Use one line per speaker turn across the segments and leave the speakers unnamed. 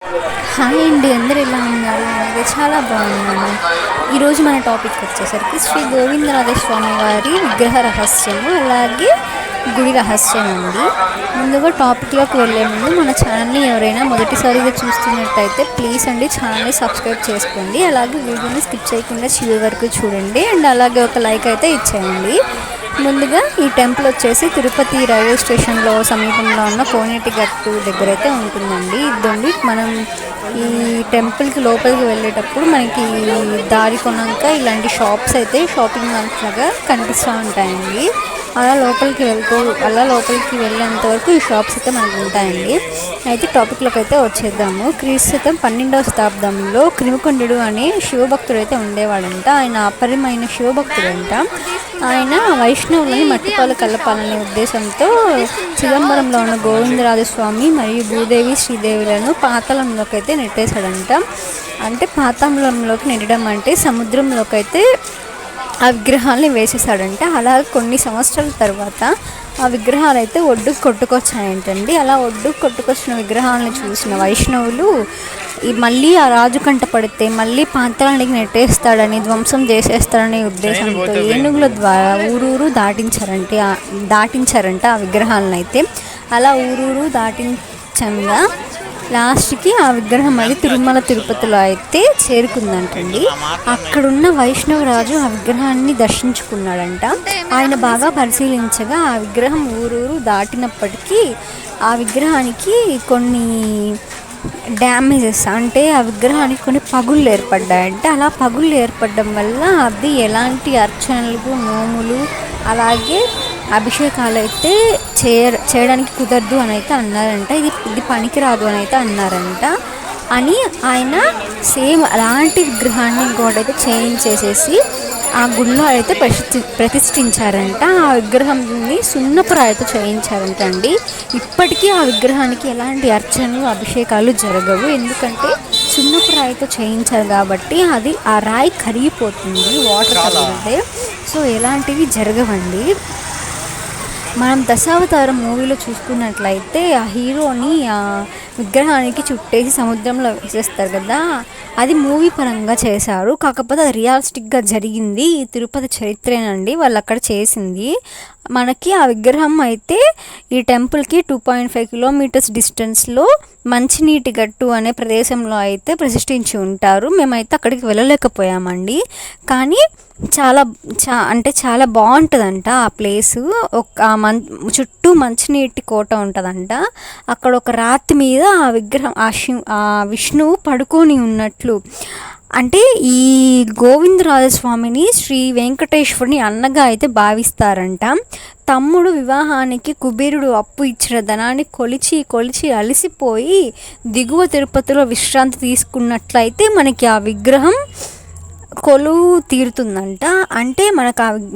Hi అండి, అందరూ ఎలా ఉన్నారు? నేనైతే చాలా బాగున్నాను. ఈరోజు మన టాపిక్ వచ్చేసరికి శ్రీ గోవిందరాజ స్వామి వారి విగ్రహ రహస్యము, అలాగే గుడి రహస్యం అండి. ముందుగా టాపిక్లోకి వెళ్ళే ముందు మన ఛానల్ని ఎవరైనా మొదటిసారిగా చూస్తున్నట్టయితే ప్లీజ్ అండి ఛానల్ని సబ్స్క్రైబ్ చేసుకోండి. అలాగే వీడియోని స్కిప్ చేయకుండా చివరి వరకు చూడండి అండ్ అలాగే ఒక లైక్ అయితే ఇచ్చేయండి. ముందుగా ఈ టెంపుల్ వచ్చేసి తిరుపతి రైల్వే స్టేషన్లో సమీపంలో ఉన్న కోనేటి గట్టు దగ్గర అయితే ఉంటుందండి. ఇదండి మనం ఈ టెంపుల్కి లోపలికి వెళ్ళేటప్పుడు మనకి దారి కొన్నాక ఇలాంటి షాప్స్ అయితే షాపింగ్ మాల్స్ లాగా కనిపిస్తూ ఉంటాయండి. అలా లోపలికి వెళ్ళేంత వరకు ఈ షాప్స్ అయితే మనకు ఉంటాయండి. అయితే టాపిక్లోకి అయితే వచ్చేద్దాము. క్రీస్తు 12వ శతాబ్దంలో క్రిమికొండడు అనే శివభక్తుడు అయితే ఉండేవాడంట. ఆయన అపరిమైన శివభక్తుడంట. ఆయన వైష్ణవులని మట్టిపాలు కలపాలనే ఉద్దేశంతో చిదంబరంలో ఉన్న గోవిందరాజస్వామి మరియు భూదేవి శ్రీదేవులను పాతాళంలోకి అయితే నెట్టేశాడంట. అంటే పాతాళంలోకి నెట్టడం అంటే సముద్రంలోకి అయితే ఆ విగ్రహాలని వేసేసాడంట. అలా కొన్ని సంవత్సరాల తర్వాత ఆ విగ్రహాలు అయితే ఒడ్డుకు కొట్టుకొచ్చాయంటండి. అలా ఒడ్డుకు కొట్టుకొచ్చిన విగ్రహాలను చూసిన వైష్ణవులు మళ్ళీ ఆ రాజు కంట పడితే మళ్ళీ పాతాళానికి నెట్టేస్తాడని, ధ్వంసం చేసేస్తాడనే ఉద్దేశంతో ఏనుగుల ద్వారా ఊరూరు దాటించారంట ఆ విగ్రహాలను అయితే. అలా ఊరూరు దాటించంగా లాస్ట్కి ఆ విగ్రహం అది తిరుమల తిరుపతిలో అయితే చేరుకుందంటండి. అక్కడున్న వైష్ణవరాజు ఆ విగ్రహాన్ని దర్శించుకున్నాడంట. ఆయన బాగా పరిశీలించగా ఆ విగ్రహం ఊరూరు దాటినప్పటికీ ఆ విగ్రహానికి కొన్ని డ్యామేజెస్, అంటే ఆ విగ్రహానికి కొన్ని పగుళ్ళు ఏర్పడ్డాయంటే అలా పగుళ్ళు ఏర్పడడం వల్ల అది ఎలాంటి అర్చనలు, నోములు, అలాగే అభిషేకాలు అయితే చేయడానికి కుదరదు అని అయితే అన్నారంట. ఇది పనికిరాదు అని అయితే అన్నారంట. అని ఆయన సేమ్ అలాంటి విగ్రహాన్ని ఇంకోటైతే చేయించేసేసి ఆ గుడిలో అయితే ప్రతిష్ఠించారంట. ఆ విగ్రహాన్ని సున్నపు రాయితో చేయించారంట అండి. ఇప్పటికీ ఆ విగ్రహానికి ఎలాంటి అర్చనలు, అభిషేకాలు జరగవు. ఎందుకంటే సున్నపు రాయితో చేయించారు కాబట్టి అది ఆ రాయి కరిగిపోతుంది వాటర్ తగిలితే. సో ఎలాంటివి జరగవండి. మనం దశావతారం మూవీలో చూసుకున్నట్లయితే ఆ హీరోని ఆ విగ్రహానికి చుట్టేసి సముద్రంలో వేసేస్తారు కదా, అది మూవీ పరంగా చేశారు. కాకపోతే అది రియలిస్టిక్గా జరిగింది. తిరుపతి చరిత్రేనండి వాళ్ళు అక్కడ చేసింది. మనకి ఆ విగ్రహం అయితే ఈ టెంపుల్కి 2.5 కిలోమీటర్స్ డిస్టెన్స్లో మంచినీటి గట్టు అనే ప్రదేశంలో అయితే ప్రతిష్ఠించి ఉంటారు. మేమైతే అక్కడికి వెళ్ళలేకపోయామండి. కానీ చాలా బాగుంటుందంట ఆ ప్లేసు. చుట్టూ మంచినీటి కోట ఉంటుందంట. అక్కడ ఒక రాతి మీద ఆ విగ్రహం ఆ విష్ణువు పడుకొని ఉన్నట్లు, అంటే ఈ గోవిందరాజస్వామిని శ్రీ వెంకటేశ్వరుని అన్నగా అయితే భావిస్తారంట. తమ్ముడు వివాహానికి కుబేరుడు అప్పు ఇచ్చిన ధనాన్ని కొలిచి అలసిపోయి దిగువ తిరుపతిలో విశ్రాంతి తీసుకున్నట్లయితే మనకి ఆ విగ్రహం కొలువు తీరుతుందంట. అంటే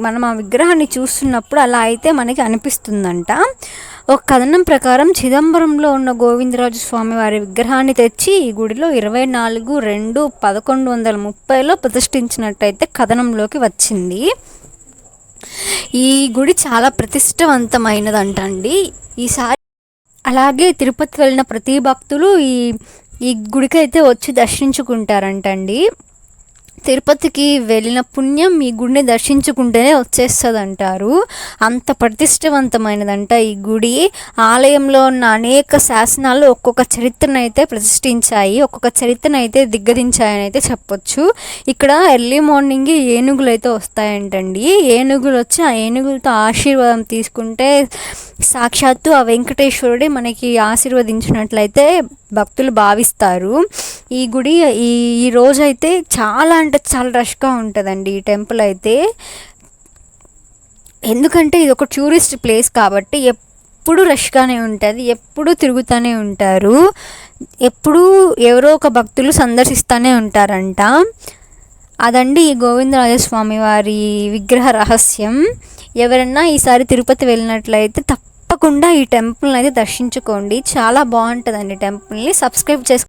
మనం ఆ విగ్రహాన్ని చూస్తున్నప్పుడు అలా అయితే మనకి అనిపిస్తుందంట. ఒక కథనం ప్రకారం చిదంబరంలో ఉన్న గోవిందరాజు స్వామి వారి విగ్రహాన్ని తెచ్చి ఈ గుడిలో 24/2/1130లో ప్రతిష్ఠించినట్టయితే కథనంలోకి వచ్చింది. ఈ గుడి చాలా ప్రతిష్ఠవంతమైనదంటండి. ఈసారి అలాగే తిరుపతి వెళ్ళిన ప్రతి భక్తులు ఈ గుడికి అయితే వచ్చి దర్శించుకుంటారంటండి. తిరుపతికి వెళ్ళిన పుణ్యం ఈ గుడిని దర్శించుకుంటేనే వచ్చేస్తుంది అంటారు. అంత ప్రతిష్టవంతమైనదంట ఈ గుడి. ఆలయంలో ఉన్న అనేక శాసనాలు ఒక్కొక్క చరిత్రను అయితే ప్రతిష్ఠించాయి, ఒక్కొక్క చరిత్రను అయితే దిగ్గదించాయని అయితే చెప్పొచ్చు. ఇక్కడ ఎర్లీ మార్నింగ్ ఏనుగులు అయితే వస్తాయంటండి. ఏనుగులు వచ్చి ఆ ఏనుగులతో ఆశీర్వాదం తీసుకుంటే సాక్షాత్తు ఆ వెంకటేశ్వరుడే మనకి ఆశీర్వదించినట్లయితే భక్తులు భావిస్తారు. ఈ గుడి ఈ రోజైతే చాలా చాలా రష్గా ఉంటుందండి ఈ టెంపుల్ అయితే. ఎందుకంటే ఇది ఒక టూరిస్ట్ ప్లేస్ కాబట్టి ఎప్పుడు రష్గానే ఉంటుంది, ఎప్పుడు తిరుగుతూనే ఉంటారు, ఎప్పుడు ఎవరో ఒక భక్తులు సందర్శిస్తూనే ఉంటారంట. అదండి ఈ గోవిందరాజస్వామి వారి విగ్రహ రహస్యం. ఎవరన్నా ఈసారి తిరుపతి వెళ్ళినట్లయితే తప్పకుండా ఈ టెంపుల్ని అయితే దర్శించుకోండి. చాలా బాగుంటుందండి. టెంపుల్ని సబ్స్క్రైబ్ చేసుకోండి.